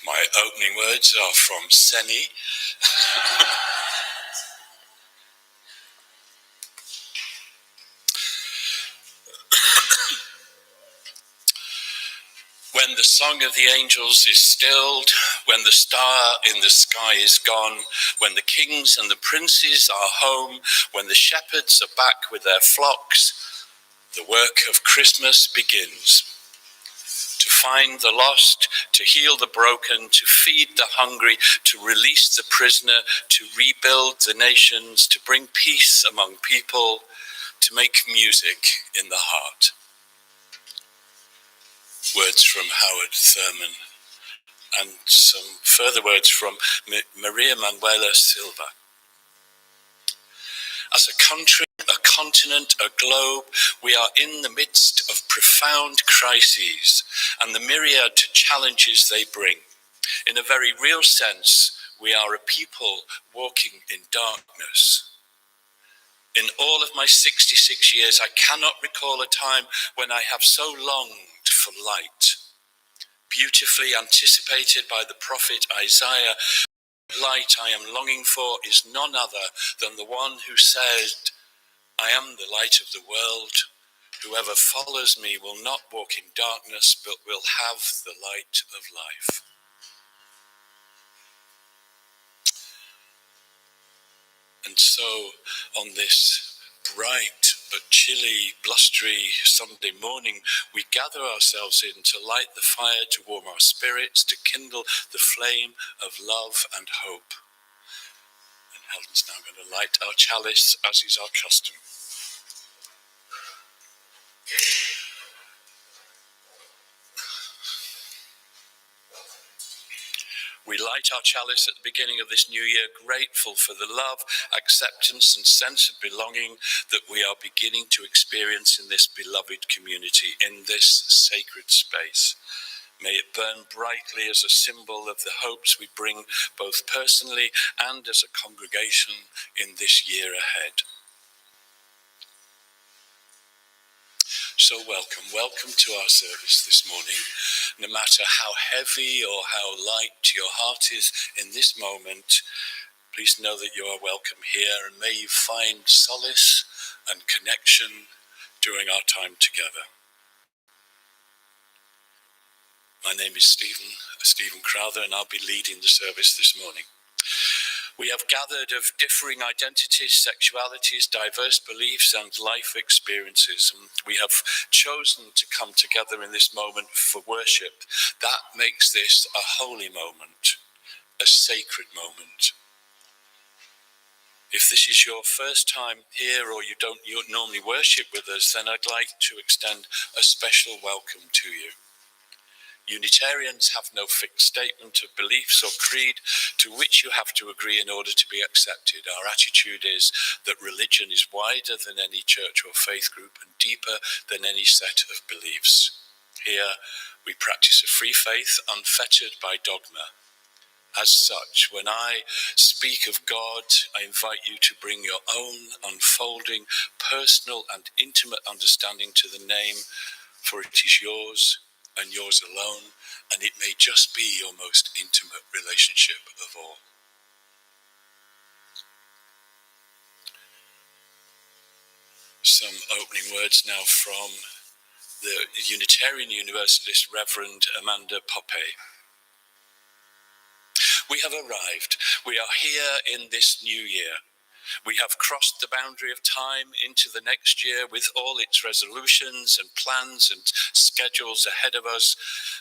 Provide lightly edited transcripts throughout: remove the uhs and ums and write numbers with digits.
My opening words are from Seni. When the song of the angels is stilled, when the star in the sky is gone, when the kings and the princes are home, when the shepherds are back with their flocks, the work of Christmas begins. To find the lost, to heal the broken, to feed the hungry, to release the prisoner, to rebuild the nations, to bring peace among people, to make music in the heart. Words from Howard Thurman and some further words from Maria Manuela Silva. As a country, a continent, a globe, we are in the midst of profound crises and the myriad challenges they bring. In a very real sense, we are a people walking in darkness. In all of my 66 years, I cannot recall a time when I have so longed for light. Beautifully anticipated by the prophet Isaiah, the light I am longing for is none other than the one who said, I am the light of the world. Whoever follows me will not walk in darkness, but will have the light of life. And so, on this bright but chilly, blustery Sunday morning, we gather ourselves in to light the fire, to warm our spirits, to kindle the flame of love and hope. And Helen's now going to light our chalice, as is our custom. We light our chalice at the beginning of this new year, grateful for the love, acceptance, and sense of belonging that we are beginning to experience in this beloved community, in this sacred space. May it burn brightly as a symbol of the hopes we bring both personally and as a congregation in this year ahead. So welcome to our service this morning. No matter how heavy or how light your heart is in this moment, please know that you are welcome here, and may you find solace and connection during our time together. My name is Stephen Crowther, and I'll be leading the service this morning. We have gathered of differing identities, sexualities, diverse beliefs, and life experiences, and we have chosen to come together in this moment for worship. That makes this a holy moment, a sacred moment. If this is your first time here, or you don't normally worship with us, then I'd like to extend a special welcome to you. Unitarians have no fixed statement of beliefs or creed to which you have to agree in order to be accepted. Our attitude is that religion is wider than any church or faith group and deeper than any set of beliefs. Here, we practice a free faith unfettered by dogma. As such, when I speak of God, I invite you to bring your own unfolding, personal and intimate understanding to the name, for it is yours and yours alone, and it may just be your most intimate relationship of all. Some opening words now from the Unitarian Universalist Reverend Amanda Poppe. We have arrived. We are here in this new year. We have crossed the boundary of time into the next year with all its resolutions and plans and schedules ahead of us.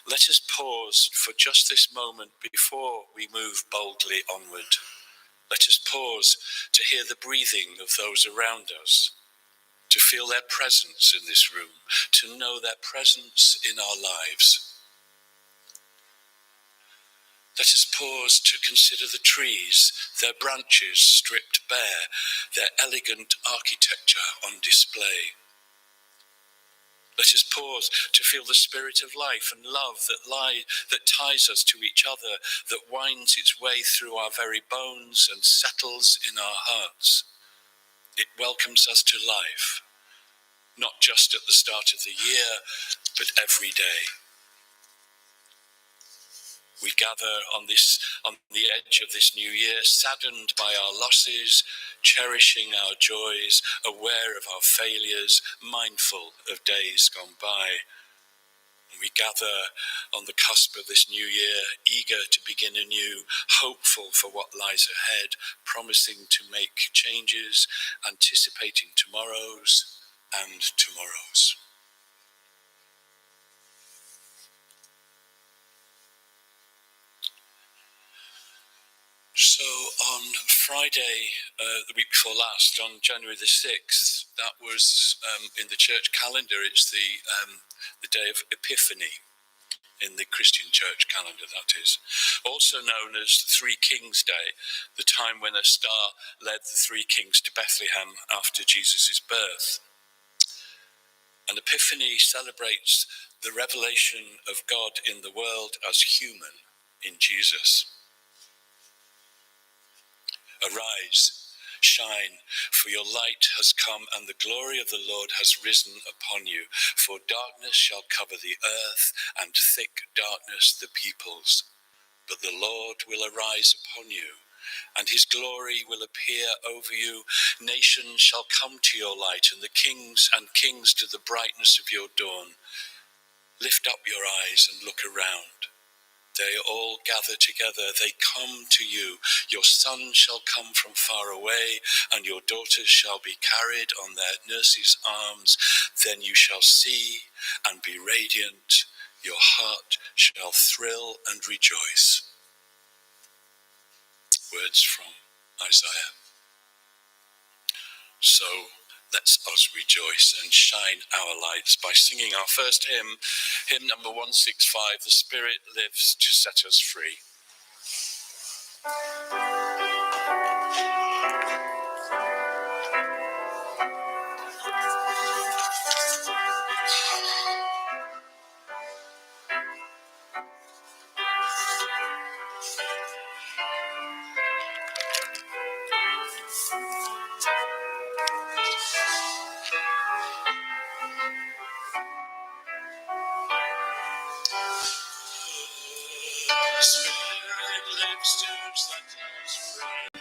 Let us pause for just this moment before we move boldly onward. Let us pause to hear the breathing of those around us, to feel their presence in this room, to know their presence in our lives. Let us pause to consider the trees, their branches stripped bare, their elegant architecture on display. Let us pause to feel the spirit of life and love that ties us to each other, that winds its way through our very bones and settles in our hearts. It welcomes us to life, not just at the start of the year, but every day. We gather on the edge of this new year, saddened by our losses, cherishing our joys, aware of our failures, mindful of days gone by. We gather on the cusp of this new year, eager to begin anew, hopeful for what lies ahead, promising to make changes, anticipating tomorrows and tomorrows. So on Friday, the week before last, on January the 6th, that was in the church calendar, it's the day of Epiphany in the Christian church calendar, that is. Also known as the Three Kings Day, the time when a star led the three kings to Bethlehem after Jesus' birth. And Epiphany celebrates the revelation of God in the world as human in Jesus. Arise, shine, for your light has come, and the glory of the Lord has risen upon you. For darkness shall cover the earth, and thick darkness the peoples. But the Lord will arise upon you, and his glory will appear over you. Nations shall come to your light, and kings to the brightness of your dawn. Lift up your eyes and look around. They all gather together, they come to you. Your sons shall come from far away, and your daughters shall be carried on their nurses' arms. Then you shall see and be radiant. Your heart shall thrill and rejoice. Words from Isaiah. So let's us rejoice and shine our lights by singing our first hymn number 165, The Spirit Lives to Set Us Free. Spirit lives to set us free.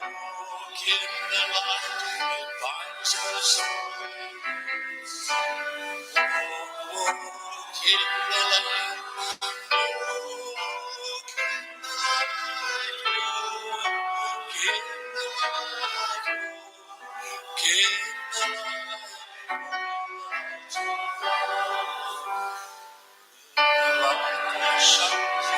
Walk in the light, it binds us all. Walk in the light, walk in the light, walk in the light, walk in the light, light shines.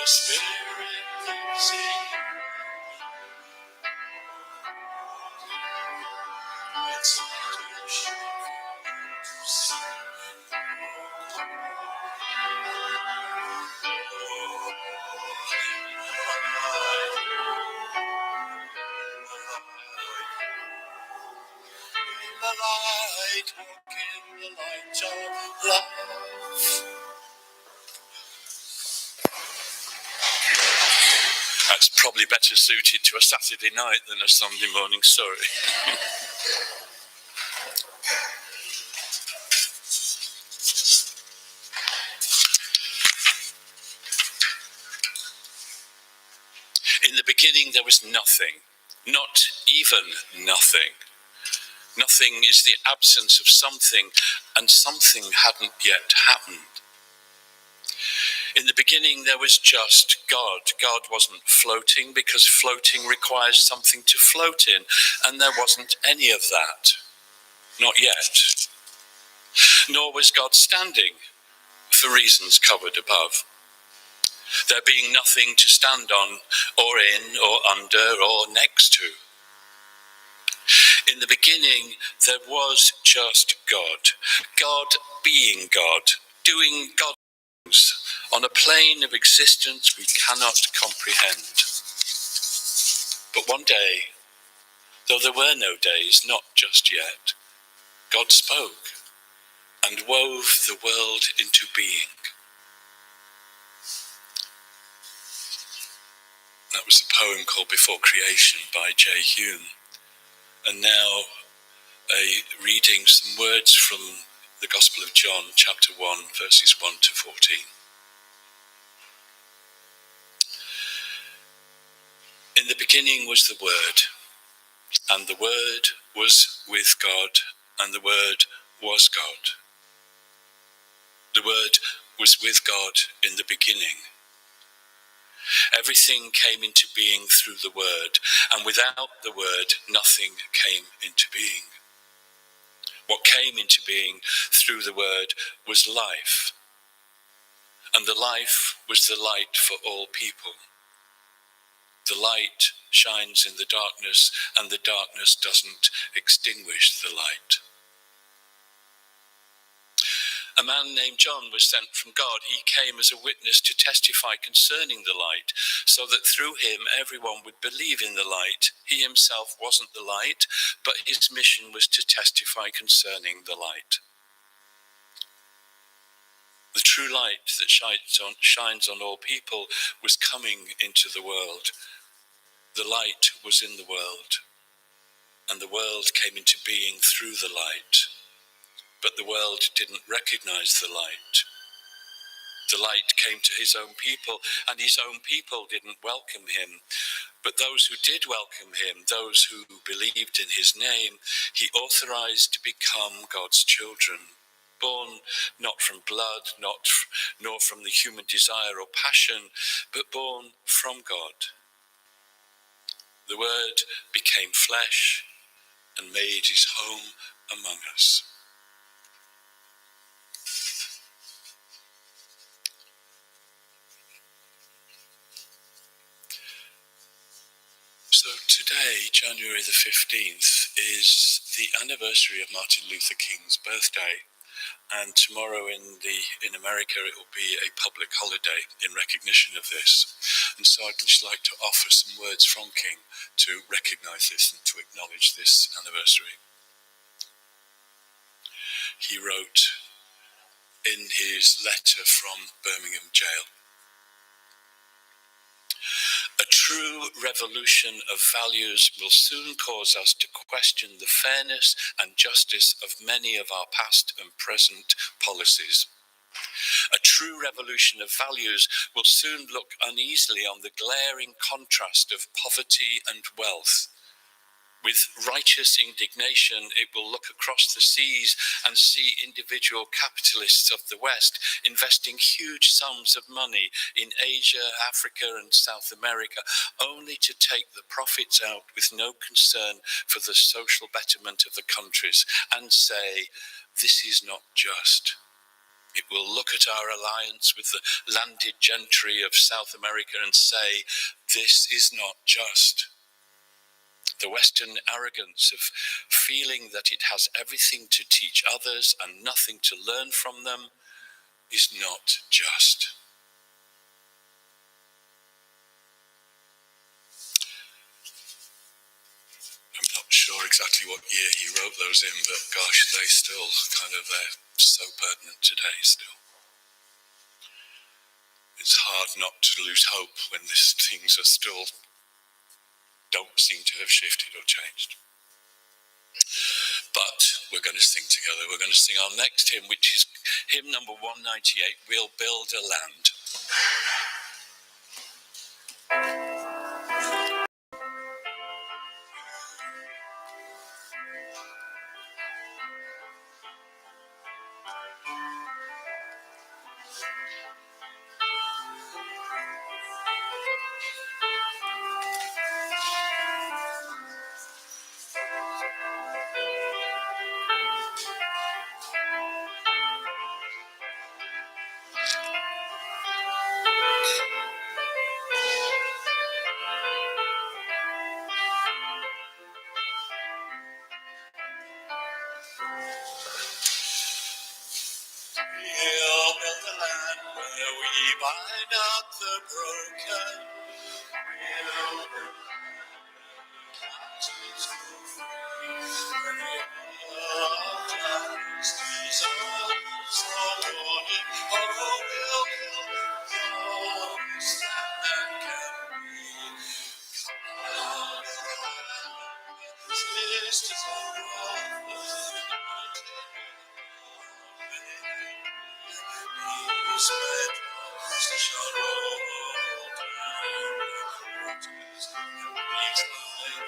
The Spirit lives in its light to see. The light, walk in the light of love. That's probably better suited to a Saturday night than a Sunday morning story. In the beginning there was nothing, not even nothing. Nothing is the absence of something, and something hadn't yet happened. In the beginning there was just God. God wasn't floating, because floating requires something to float in, and there wasn't any of that. Not yet. Nor was God standing, for reasons covered above. There being nothing to stand on, or in, or under, or next to. In the beginning, there was just God. God being God, doing God things on a plane of existence we cannot comprehend. But one day, though there were no days, not just yet, God spoke and wove the world into being. That was a poem called Before Creation by J. Hume. And now reading some words from the Gospel of John, chapter 1, verses 1 to 14. In the beginning was the Word, and the Word was with God, and the Word was God. The Word was with God in the beginning. Everything came into being through the Word, and without the Word, nothing came into being. What came into being through the Word was life, and the life was the light for all people. The light shines in the darkness, and the darkness doesn't extinguish the light. A man named John was sent from God. He came as a witness to testify concerning the light, so that through him everyone would believe in the light. He himself wasn't the light, but his mission was to testify concerning the light. The true light that shines on all people was coming into the world. The light was in the world, and the world came into being through the light. But the world didn't recognize the light. The light came to his own people, and his own people didn't welcome him. But those who did welcome him, those who believed in his name, he authorized to become God's children, born not from blood, nor from the human desire or passion, but born from God. The Word became flesh and made his home among us. So today, January the 15th, is the anniversary of Martin Luther King's birthday. And tomorrow in America, it will be a public holiday in recognition of this. And so I'd just like to offer some words from King to recognize this and to acknowledge this anniversary. He wrote in his letter from Birmingham jail, "A true revolution of values will soon cause us to question the fairness and justice of many of our past and present policies. A true revolution of values will soon look uneasily on the glaring contrast of poverty and wealth. With righteous indignation, it will look across the seas and see individual capitalists of the West investing huge sums of money in Asia, Africa, and South America, only to take the profits out with no concern for the social betterment of the countries and say, 'This is not just.' It will look at our alliance with the landed gentry of South America and say, 'This is not just.' The Western arrogance of feeling that it has everything to teach others and nothing to learn from them is not just." I'm not sure exactly what year he wrote those in, but gosh, they're so pertinent today still. It's hard not to lose hope when these things are still don't seem to have shifted or changed. But we're going to sing together. We're going to sing our next hymn, which is hymn number 198, "We'll Build a Land." We'll build a land where we bind up the broken. We'll build a land where our hands dissolve our warning. Oh, we'll build a promise that can be. Sisters of brothers, these bedrooms shall roll down the waters and breeze like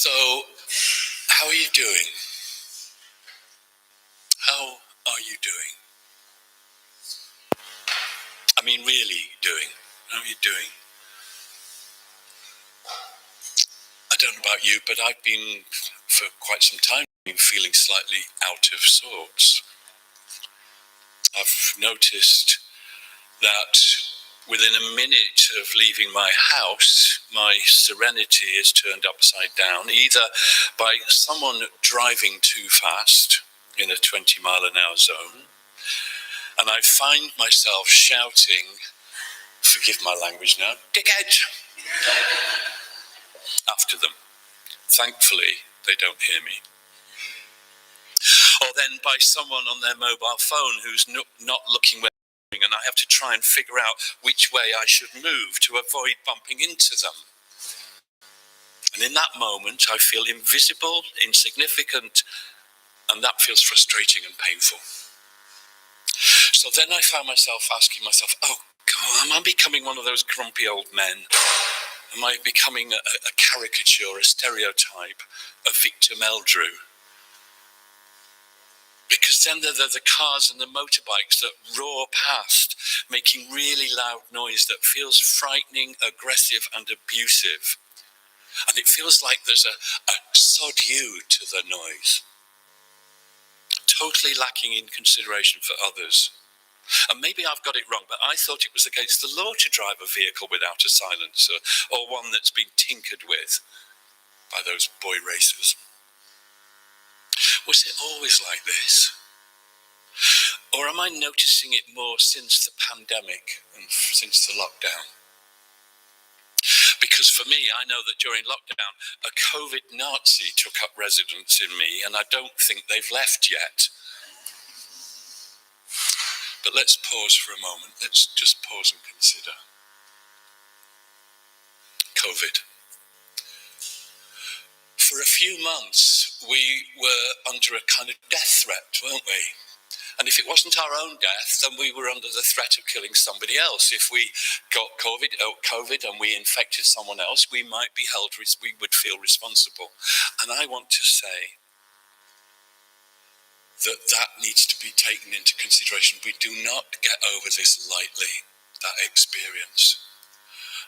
So, how are you doing? How are you doing? I mean, really doing. How are you doing? I don't know about you, but I've been, for quite some time, feeling slightly out of sorts. I've noticed that within a minute of leaving my house, my serenity is turned upside down, either by someone driving too fast in a 20-mile-an-hour zone, and I find myself shouting, forgive my language now, dickhead, after them. Thankfully, they don't hear me. Or then by someone on their mobile phone who's not looking where I'm going, and I have to try and figure out which way I should move to avoid bumping into them. And in that moment, I feel invisible, insignificant, and that feels frustrating and painful. So then I found myself asking myself, oh God, am I becoming one of those grumpy old men? Am I becoming a caricature, a stereotype, a Victor Meldrew? Because then there are the cars and the motorbikes that roar past, making really loud noise that feels frightening, aggressive, and abusive. And it feels like there's a sod you to the noise. Totally lacking in consideration for others. And maybe I've got it wrong, but I thought it was against the law to drive a vehicle without a silencer, or one that's been tinkered with by those boy racers. Was it always like this? Or am I noticing it more since the pandemic and since the lockdown? Because for me, I know that during lockdown, a COVID Nazi took up residence in me, and I don't think they've left yet. But let's pause for a moment. Let's just pause and consider. COVID. For a few months, we were under a kind of death threat, weren't we? And if it wasn't our own death, then we were under the threat of killing somebody else. If we got COVID and we infected someone else, we might be held, we would feel responsible. And I want to say that needs to be taken into consideration. We do not get over this lightly, that experience.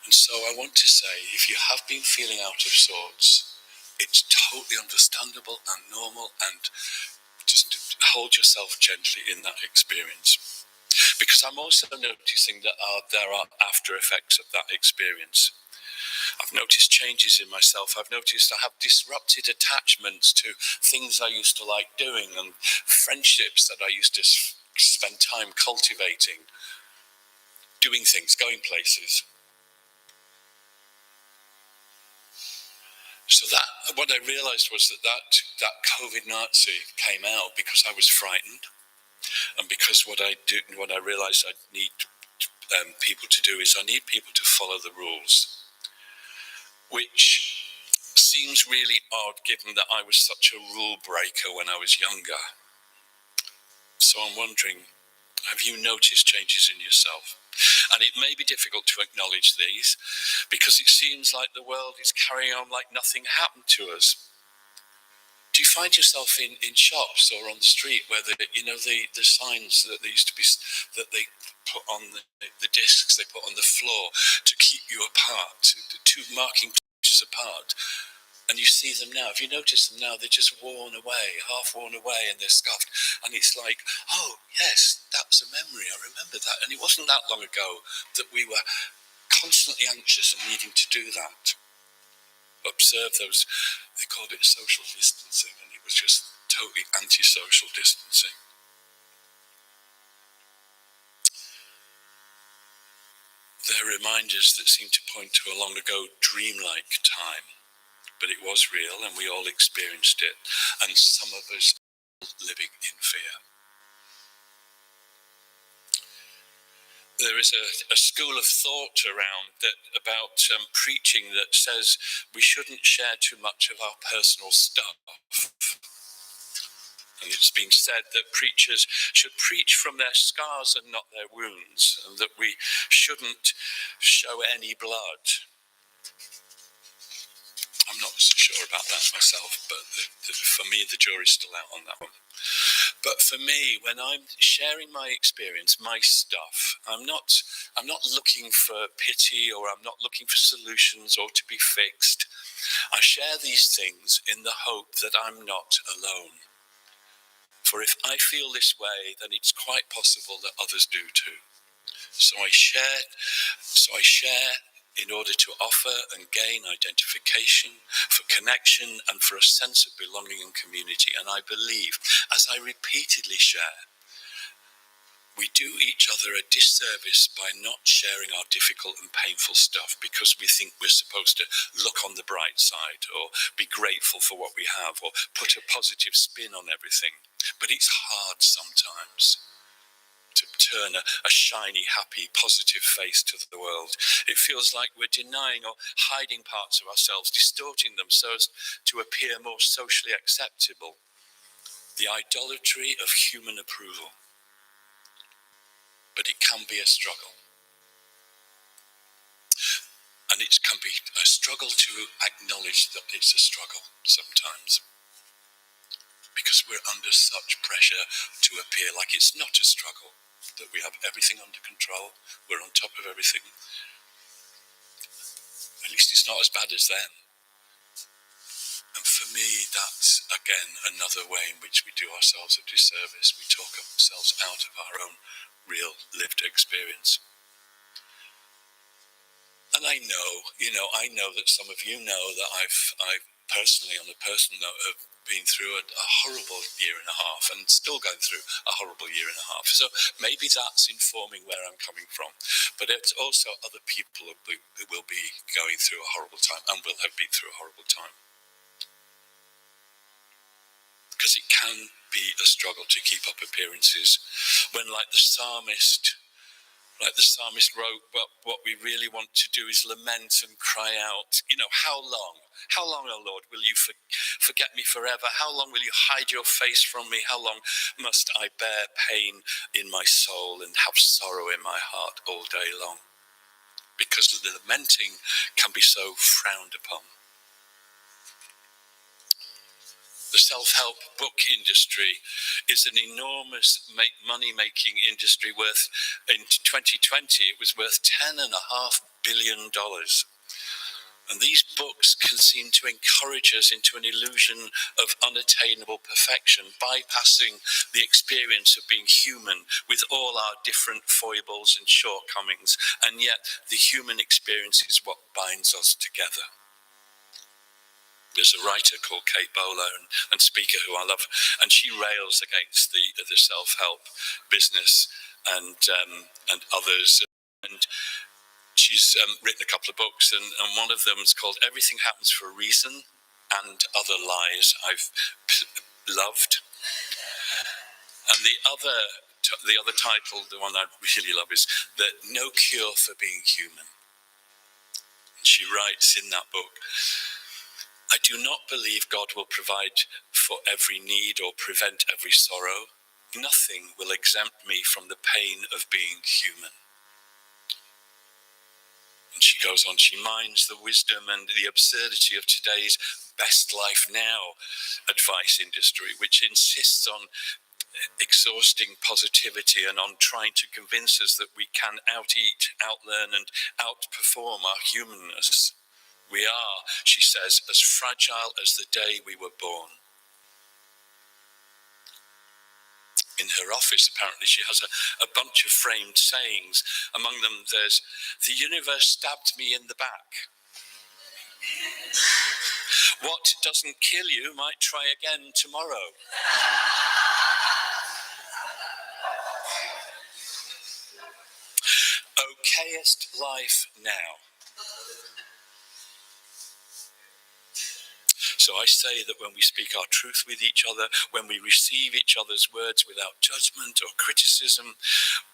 And so I want to say, if you have been feeling out of sorts, it's totally understandable and normal, and just hold yourself gently in that experience. Because I'm also noticing that there are after effects of that experience. I've noticed changes in myself. I've noticed I have disrupted attachments to things I used to like doing and friendships that I used to spend time cultivating, doing things, going places. So that what I realised was that COVID Nazi came out because I was frightened, and because what I realised I need people to do is I need people to follow the rules, which seems really odd given that I was such a rule breaker when I was younger. So I'm wondering, have you noticed changes in yourself? And it may be difficult to acknowledge these because it seems like the world is carrying on like nothing happened to us. Do you find yourself in shops or on the street where the signs that they used to be, that they put on the discs they put on the floor to keep you apart, to marking pictures apart, and you see them now? Have you noticed them now? They're just worn away, half worn away, and they're scuffed. And it's like, oh yes, that was a memory. I remember that. And it wasn't that long ago that we were constantly anxious and needing to do that. Observe those, they called it social distancing, and it was just totally anti-social distancing. They're reminders that seem to point to a long ago dreamlike time, but it was real and we all experienced it, and some of us living in fear. There is a school of thought around that about preaching that says we shouldn't share too much of our personal stuff. And it's been said that preachers should preach from their scars and not their wounds, and that we shouldn't show any blood. I'm not so sure about that myself, but for me, the jury's still out on that one. But for me, when I'm sharing my experience, my stuff, I'm not looking for pity, or I'm not looking for solutions or to be fixed. I share these things in the hope that I'm not alone. For if I feel this way, then it's quite possible that others do too. So I share in order to offer and gain identification, for connection, and for a sense of belonging and community. And I believe, as I repeatedly share, we do each other a disservice by not sharing our difficult and painful stuff because we think we're supposed to look on the bright side or be grateful for what we have or put a positive spin on everything. But it's hard sometimes to turn a shiny, happy, positive face to the world. It feels like we're denying or hiding parts of ourselves, distorting them so as to appear more socially acceptable. The idolatry of human approval. But it can be a struggle. And it can be a struggle to acknowledge that it's a struggle sometimes. Because we're under such pressure to appear like it's not a struggle, that we have everything under control, we're on top of everything. At least it's not as bad as them. And for me, that's, again, another way in which we do ourselves a disservice. We talk ourselves out of our own real lived experience. And I know that some of you know that I've personally, on a personal note, have been through a horrible year and a half and still going through a horrible year and a half. So maybe that's informing where I'm coming from. But it's also other people who will be going through a horrible time and will have been through a horrible time. Because it can be a struggle to keep up appearances when, like the psalmist wrote, what we really want to do is lament and cry out, how long? How long, O Lord, will you forget me forever? How long will you hide your face from me? How long must I bear pain in my soul and have sorrow in my heart all day long? Because the lamenting can be so frowned upon. The self-help book industry is an enormous money-making industry worth, in 2020, it was worth $10.5 billion. And these books can seem to encourage us into an illusion of unattainable perfection, bypassing the experience of being human with all our different foibles and shortcomings. And yet the human experience is what binds us together. There's a writer called Kate Bowler and speaker who I love, and she rails against the self-help business and others. And she's written a couple of books, and one of them is called "Everything Happens for a Reason." and other lies I've loved. And the other title, the one I really love, is No Cure for Being Human. And she writes in that book, I do not believe God will provide for every need or prevent every sorrow. Nothing will exempt me from the pain of being human. And she goes on, she minds the wisdom and the absurdity of today's best life now advice industry, which insists on exhausting positivity and on trying to convince us that we can out-eat, out-learn and outperform our humanness. We are, she says, as fragile as the day we were born. In her office, apparently, she has a bunch of framed sayings. Among them, there's, the universe stabbed me in the back. What doesn't kill you might try again tomorrow. Okayest life now. So I say that when we speak our truth with each other, when we receive each other's words without judgment or criticism,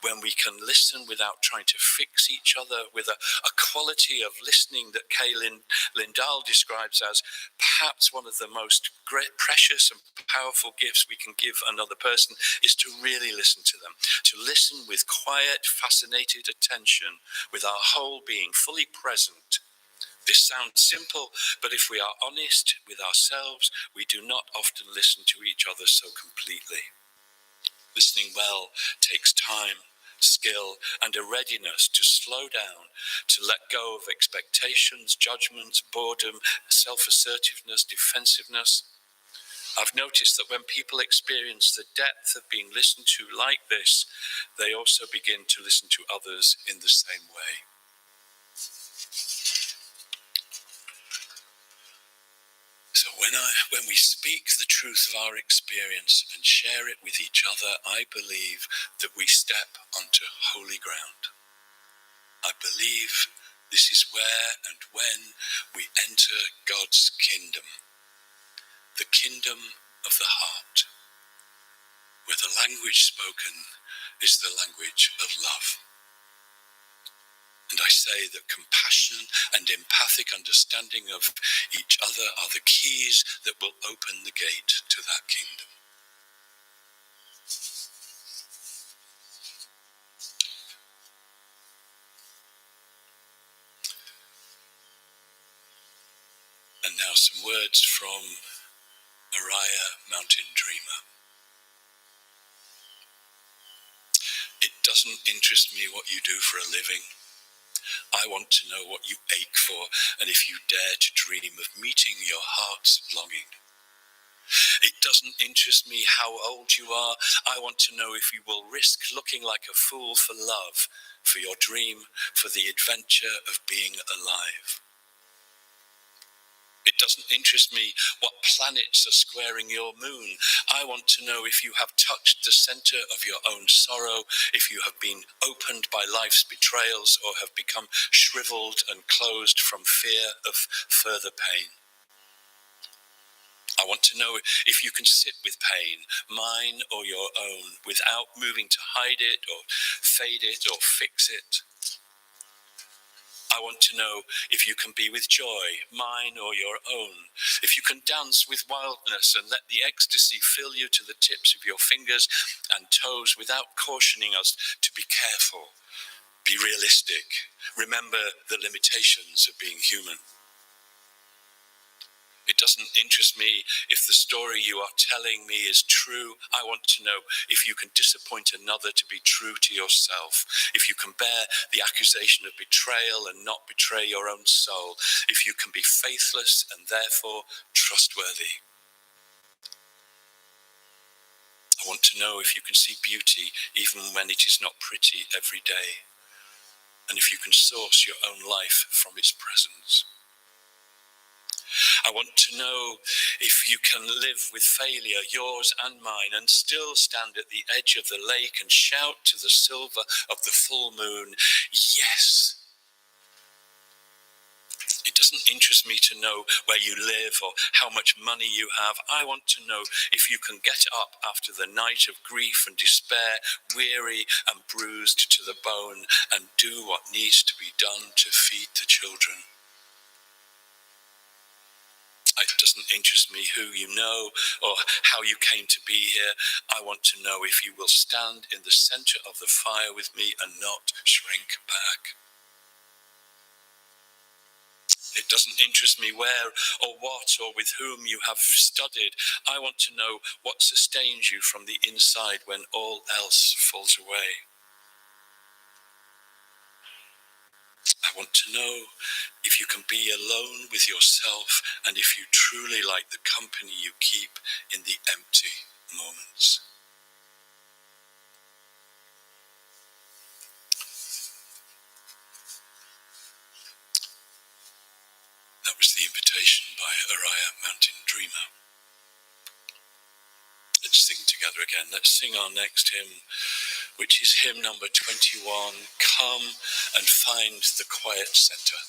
when we can listen without trying to fix each other, with a quality of listening that Kay Lindahl describes as perhaps one of the most great, precious and powerful gifts we can give another person, is to really listen to them, to listen with quiet, fascinated attention, with our whole being fully present. This sounds simple, but if we are honest with ourselves, we do not often listen to each other so completely. Listening well takes time, skill, and a readiness to slow down, to let go of expectations, judgments, boredom, self-assertiveness, defensiveness. I've noticed that when people experience the depth of being listened to like this, they also begin to listen to others in the same way. So when we speak the truth of our experience and share it with each other, I believe that we step onto holy ground. I believe this is where and when we enter God's kingdom, the kingdom of the heart, where the language spoken is the language of love. And I say that compassion and empathic understanding of each other are the keys that will open the gate to that kingdom. And now some words from Uriah Mountain Dreamer. It doesn't interest me what you do for a living. I want to know what you ache for, and if you dare to dream of meeting your heart's longing. It doesn't interest me how old you are. I want to know if you will risk looking like a fool for love, for your dream, for the adventure of being alive. It doesn't interest me what planets are squaring your moon. I want to know if you have touched the center of your own sorrow, if you have been opened by life's betrayals or have become shriveled and closed from fear of further pain. I want to know if you can sit with pain, mine or your own, without moving to hide it or fade it or fix it. I want to know if you can be with joy, mine or your own, if you can dance with wildness and let the ecstasy fill you to the tips of your fingers and toes without cautioning us to be careful, be realistic, remember the limitations of being human. It doesn't interest me if the story you are telling me is true. I want to know if you can disappoint another to be true to yourself, if you can bear the accusation of betrayal and not betray your own soul, if you can be faithless and therefore trustworthy. I want to know if you can see beauty even when it is not pretty every day, and if you can source your own life from its presence. I want to know if you can live with failure, yours and mine, and still stand at the edge of the lake and shout to the silver of the full moon, yes. It doesn't interest me to know where you live or how much money you have. I want to know if you can get up after the night of grief and despair, weary and bruised to the bone, and do what needs to be done to feed the children. It doesn't interest me who you know or how you came to be here. I want to know if you will stand in the center of the fire with me and not shrink back. It doesn't interest me where or what or with whom you have studied. I want to know what sustains you from the inside when all else falls away. I want to know if you can be alone with yourself and if you truly like the company you keep in the empty moments. That was the invitation by Uriah Mountain Dreamer. Let's sing together again. Let's sing our next hymn, which is hymn number 21, Come and Find the Quiet Center.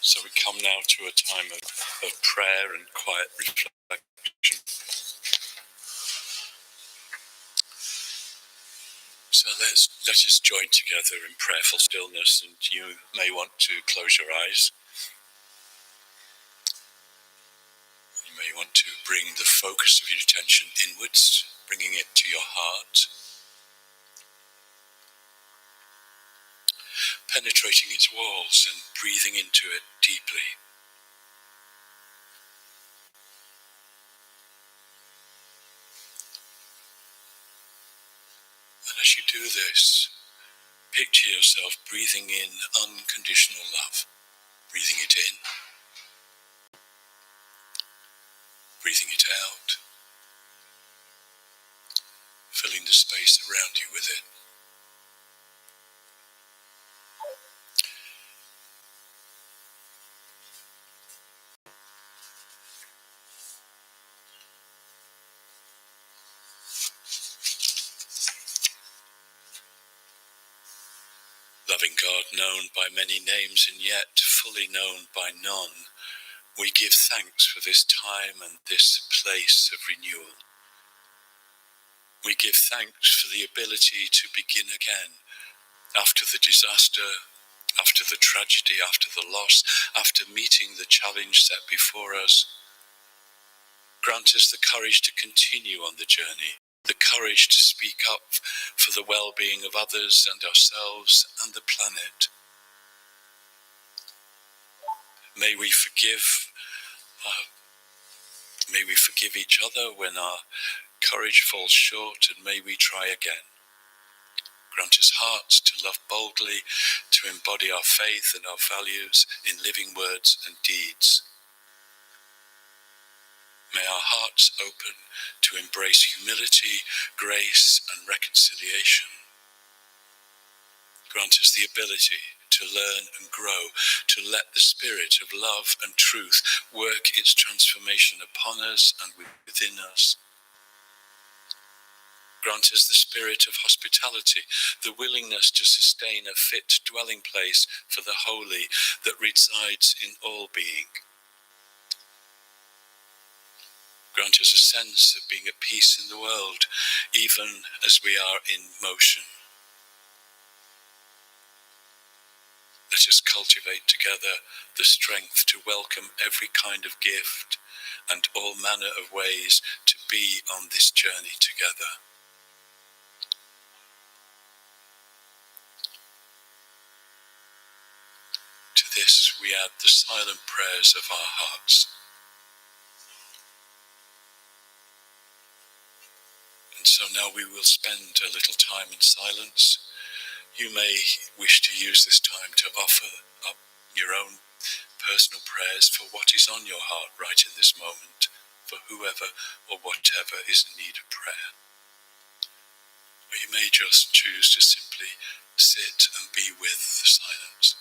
So we come now to a time of prayer and quiet reflection. So let us join together in prayerful stillness, and you may want to close your eyes. You may want to bring the focus of your attention inwards, bringing it to your heart, penetrating its walls and breathing into it deeply. And as you do this, picture yourself breathing in unconditional love, breathing it in, breathing it out, filling the space around you with it. Loving God, known by many names and yet fully known by none, we give thanks for this time and this place of renewal. We give thanks for the ability to begin again after the disaster, after the tragedy, after the loss, after meeting the challenge set before us. Grant us the courage to continue on the journey, the courage to speak up for the well-being of others and ourselves and the planet. May we forgive each other when our courage falls short, and may we try again. Grant us hearts to love boldly, to embody our faith and our values in living words and deeds. May our hearts open to embrace humility, grace, and reconciliation. Grant us the ability to learn and grow, to let the spirit of love and truth work its transformation upon us and within us. Grant us the spirit of hospitality, the willingness to sustain a fit dwelling place for the holy that resides in all being. Grant us a sense of being at peace in the world, even as we are in motion. Let us cultivate together the strength to welcome every kind of gift and all manner of ways to be on this journey together. To this we add the silent prayers of our hearts. And so now we will spend a little time in silence. You may wish to use this time to offer up your own personal prayers for what is on your heart right in this moment, for whoever or whatever is in need of prayer. Or you may just choose to simply sit and be with the silence.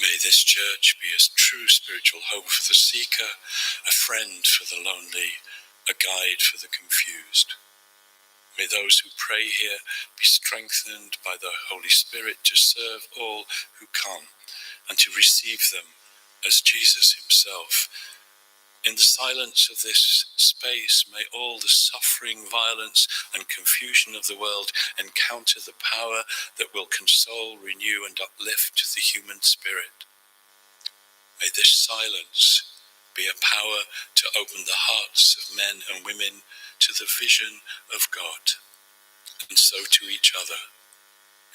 May this church be a true spiritual hope for the seeker, a friend for the lonely, a guide for the confused. May those who pray here be strengthened by the Holy Spirit to serve all who come and to receive them as Jesus himself. In the silence of this space, may all the suffering, violence, and confusion of the world encounter the power that will console, renew, and uplift the human spirit. May this silence be a power to open the hearts of men and women to the vision of God, and so to each other,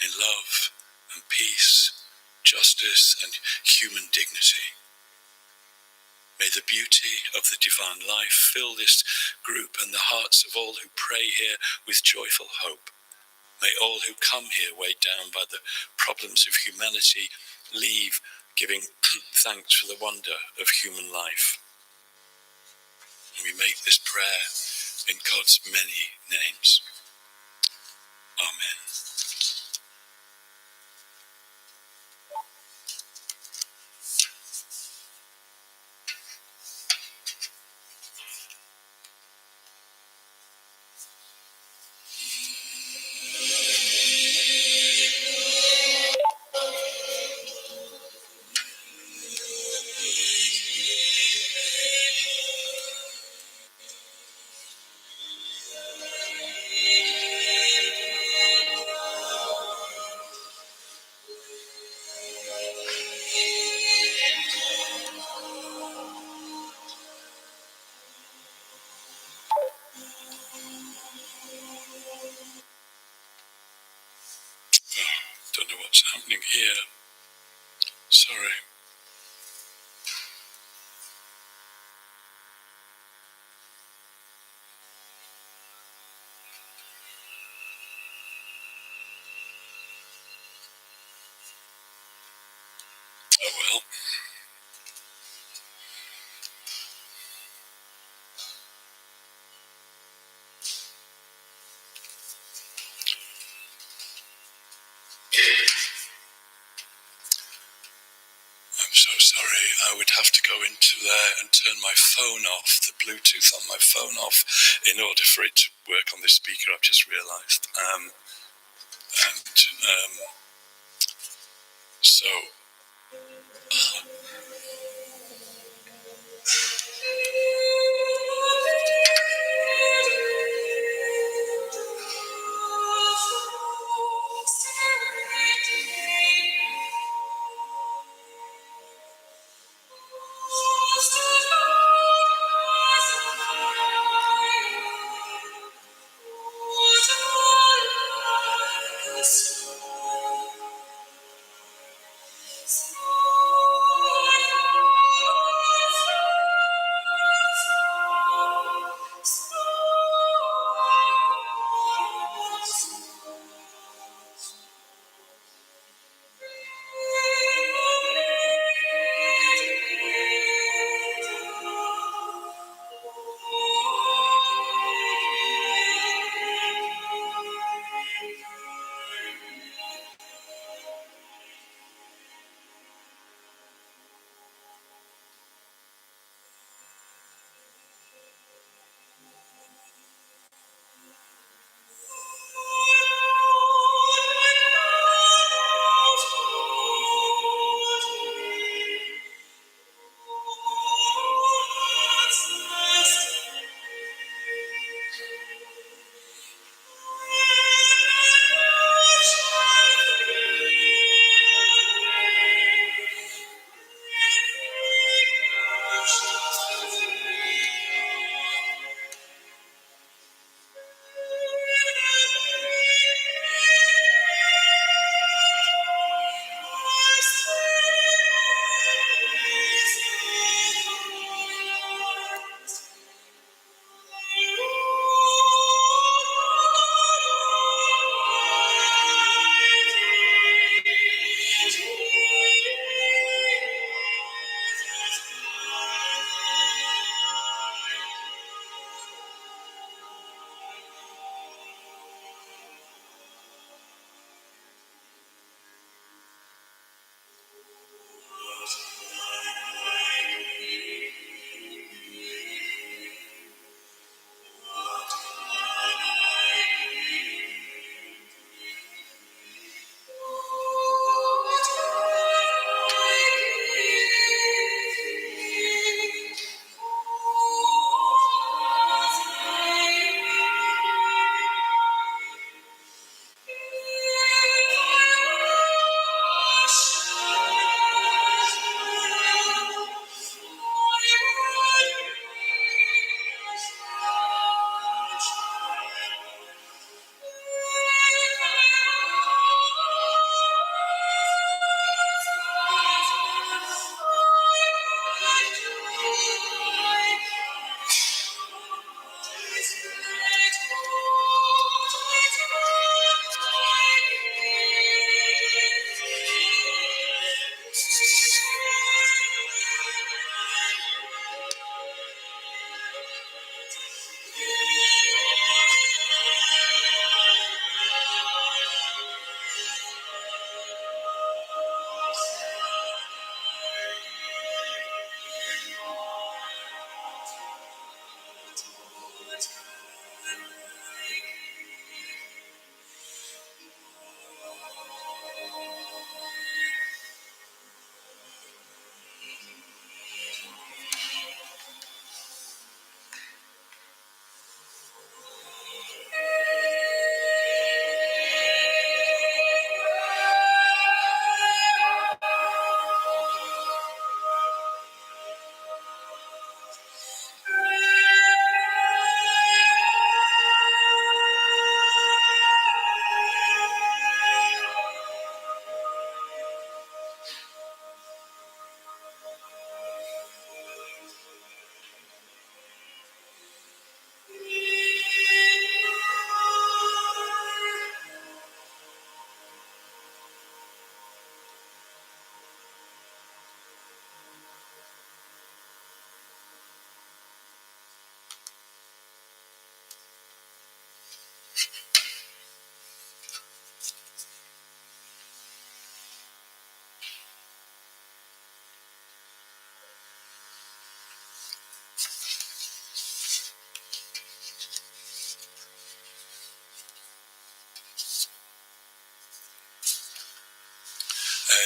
in love and peace, justice and human dignity. May the beauty of the divine life fill this group and the hearts of all who pray here with joyful hope. May all who come here, weighed down by the problems of humanity, leave giving thanks for the wonder of human life. And we make this prayer in God's many names. Amen. Don't know what's happening here. Sorry. Oh well. I'm so sorry. I would have to go into there and turn my phone off, the Bluetooth on my phone off, in order for it to work on this speaker, I've just realised. So,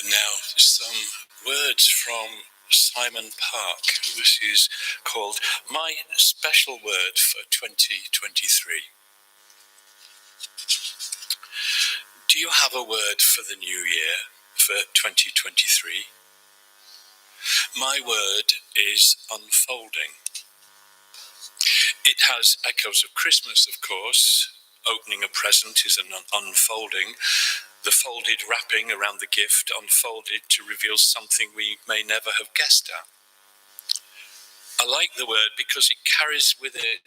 And now some words from Simon Park. This is called My Special Word for 2023. Do you have a word for the new year, for 2023? My word is unfolding. It has echoes of Christmas, of course. Opening a present is an unfolding. The folded wrapping around the gift unfolded to reveal something we may never have guessed at. I like the word because it carries with it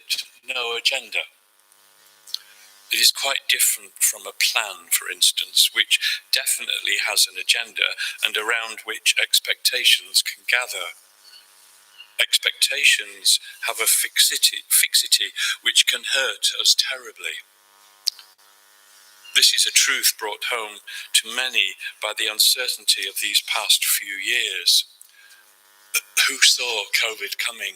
no agenda. It is quite different from a plan, for instance, which definitely has an agenda and around which expectations can gather. Expectations have a fixity which can hurt us terribly. This is a truth brought home to many by the uncertainty of these past few years. Who saw COVID coming?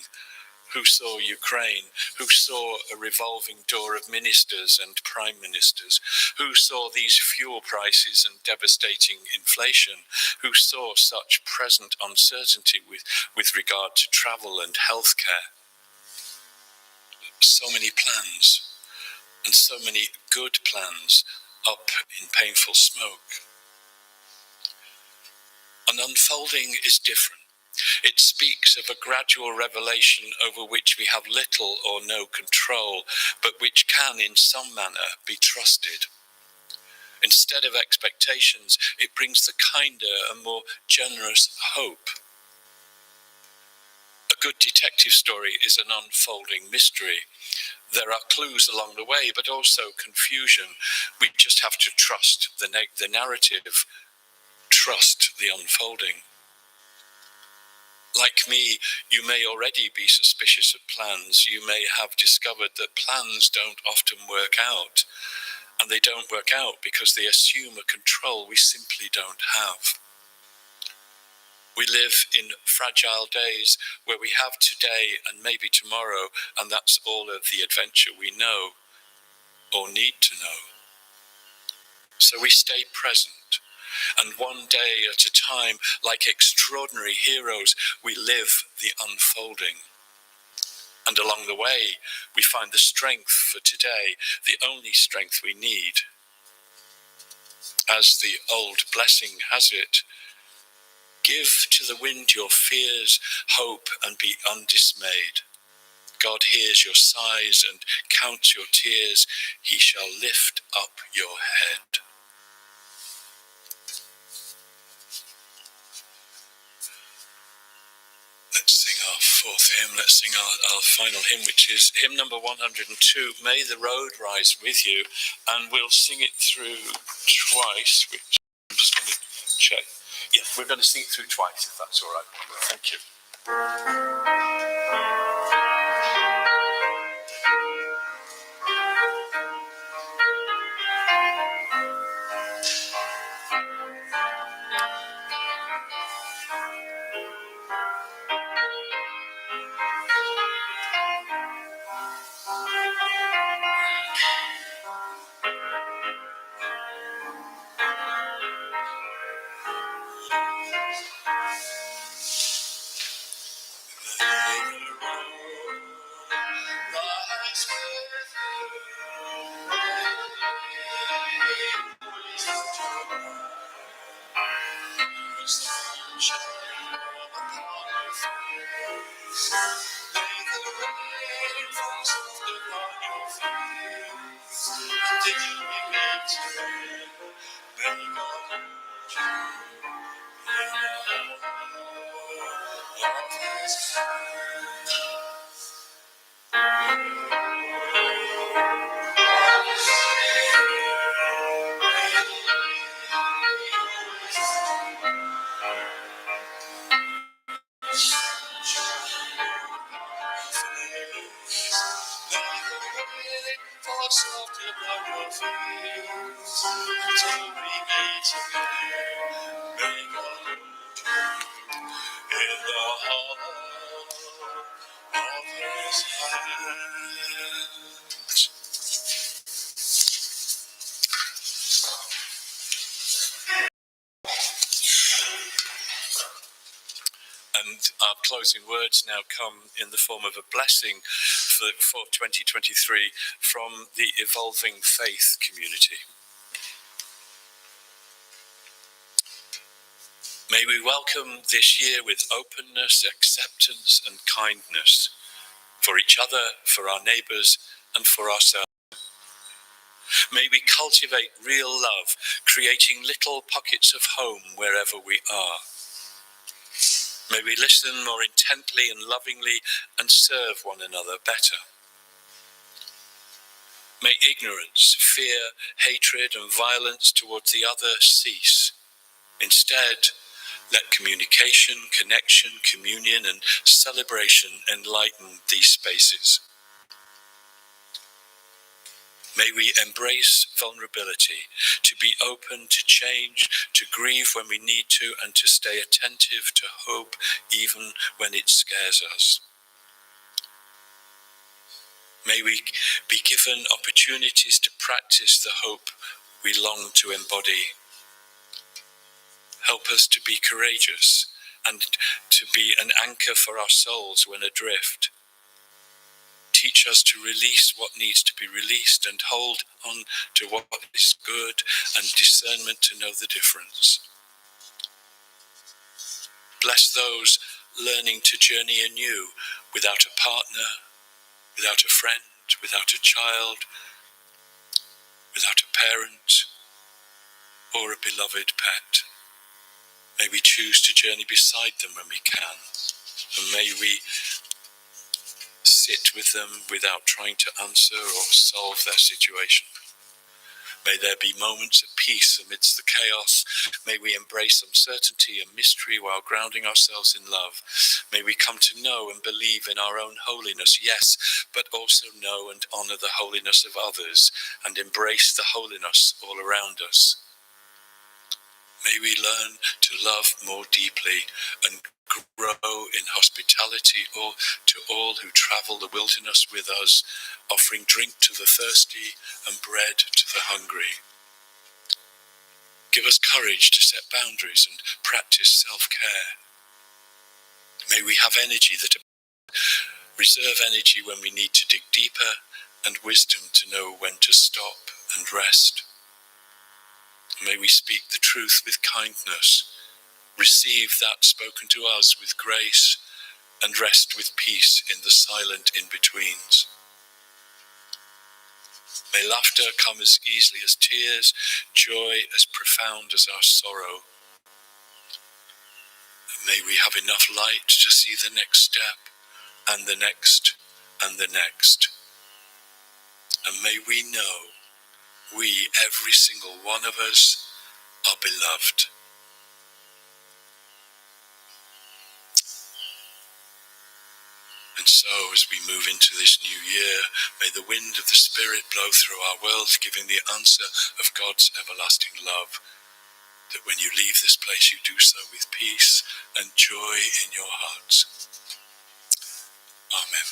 Who saw Ukraine? Who saw a revolving door of ministers and prime ministers? Who saw these fuel prices and devastating inflation? Who saw such present uncertainty with regard to travel and healthcare? So many plans, and so many good plans up in painful smoke. An unfolding is different. It speaks of a gradual revelation over which we have little or no control, but which can in some manner be trusted. Instead of expectations, it brings the kinder and more generous hope. A good detective story is an unfolding mystery. There are clues along the way, but also confusion. We just have to trust the narrative, trust the unfolding. Like me, you may already be suspicious of plans. You may have discovered that plans don't often work out. And they don't work out because they assume a control we simply don't have. We live in fragile days where we have today and maybe tomorrow, and that's all of the adventure we know or need to know. So we stay present, and one day at a time, like extraordinary heroes, we live the unfolding. And along the way, we find the strength for today, the only strength we need. As the old blessing has it, give to the wind your fears, hope, and be undismayed. God hears your sighs and counts your tears. He shall lift up your head. Let's sing our fourth hymn. Let's sing our final hymn, which is hymn number 102, May the Road Rise With You. And we'll sing it through twice, which I'm just going to check. Yeah, we're going to sing it through twice, if that's all right. Thank you. closing words now come in the form of a blessing for 2023 from the Evolving Faith community. May we welcome this year with openness, acceptance, and kindness for each other, for our neighbours, and for ourselves. May we cultivate real love, creating little pockets of home wherever we are. May we listen more intently and lovingly and serve one another better. May ignorance, fear, hatred, and violence towards the other cease. Instead, let communication, connection, communion, and celebration enlighten these spaces. May we embrace vulnerability, to be open to change, to grieve when we need to, and to stay attentive to hope even when it scares us. May we be given opportunities to practice the hope we long to embody. Help us to be courageous and to be an anchor for our souls when adrift. Teach us to release what needs to be released and hold on to what is good, and discernment to know the difference. Bless those learning to journey anew without a partner, without a friend, without a child, without a parent, or a beloved pet. May we choose to journey beside them when we can, and may we sit with them without trying to answer or solve their situation. May there be moments of peace amidst the chaos. May we embrace uncertainty and mystery while grounding ourselves in love. May we come to know and believe in our own holiness, yes, but also know and honour the holiness of others and embrace the holiness all around us. May we learn to love more deeply and grow in hospitality to all who travel the wilderness with us, offering drink to the thirsty and bread to the hungry. Give us courage to set boundaries and practice self-care. May we have energy reserve energy when we need to dig deeper, and wisdom to know when to stop and rest. May we speak the truth with kindness, receive that spoken to us with grace, and rest with peace in the silent in-betweens. May laughter come as easily as tears, joy as profound as our sorrow. And may we have enough light to see the next step, and the next, and the next. And may we know, every single one of us, are beloved. And so, as we move into this new year, may the wind of the Spirit blow through our world, giving the answer of God's everlasting love, that when you leave this place, you do so with peace and joy in your hearts. Amen.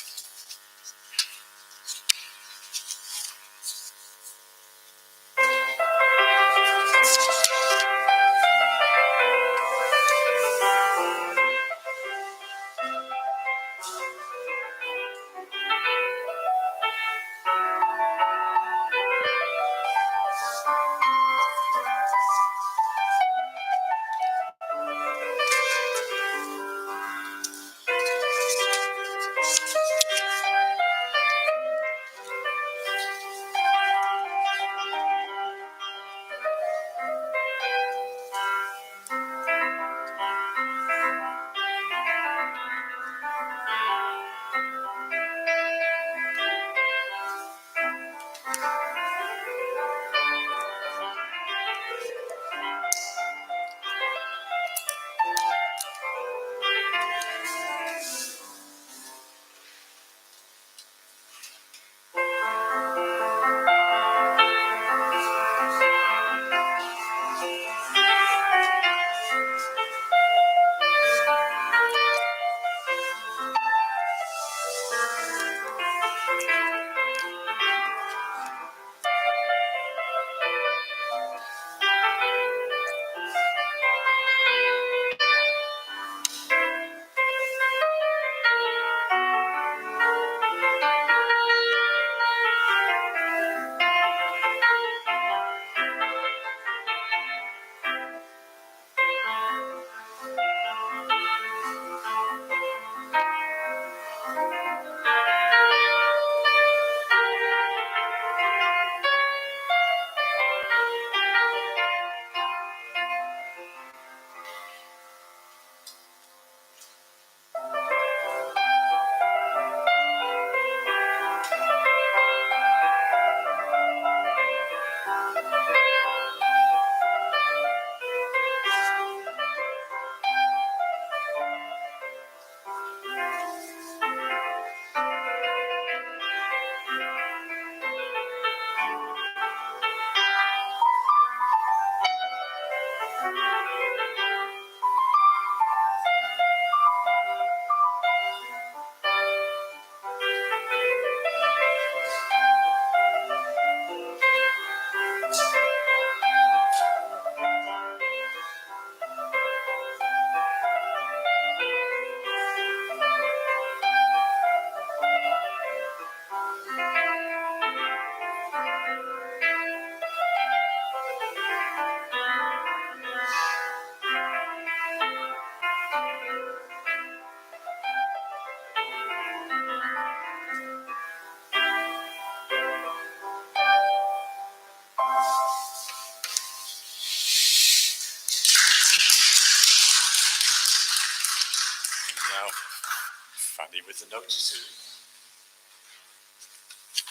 Fanny with the notices.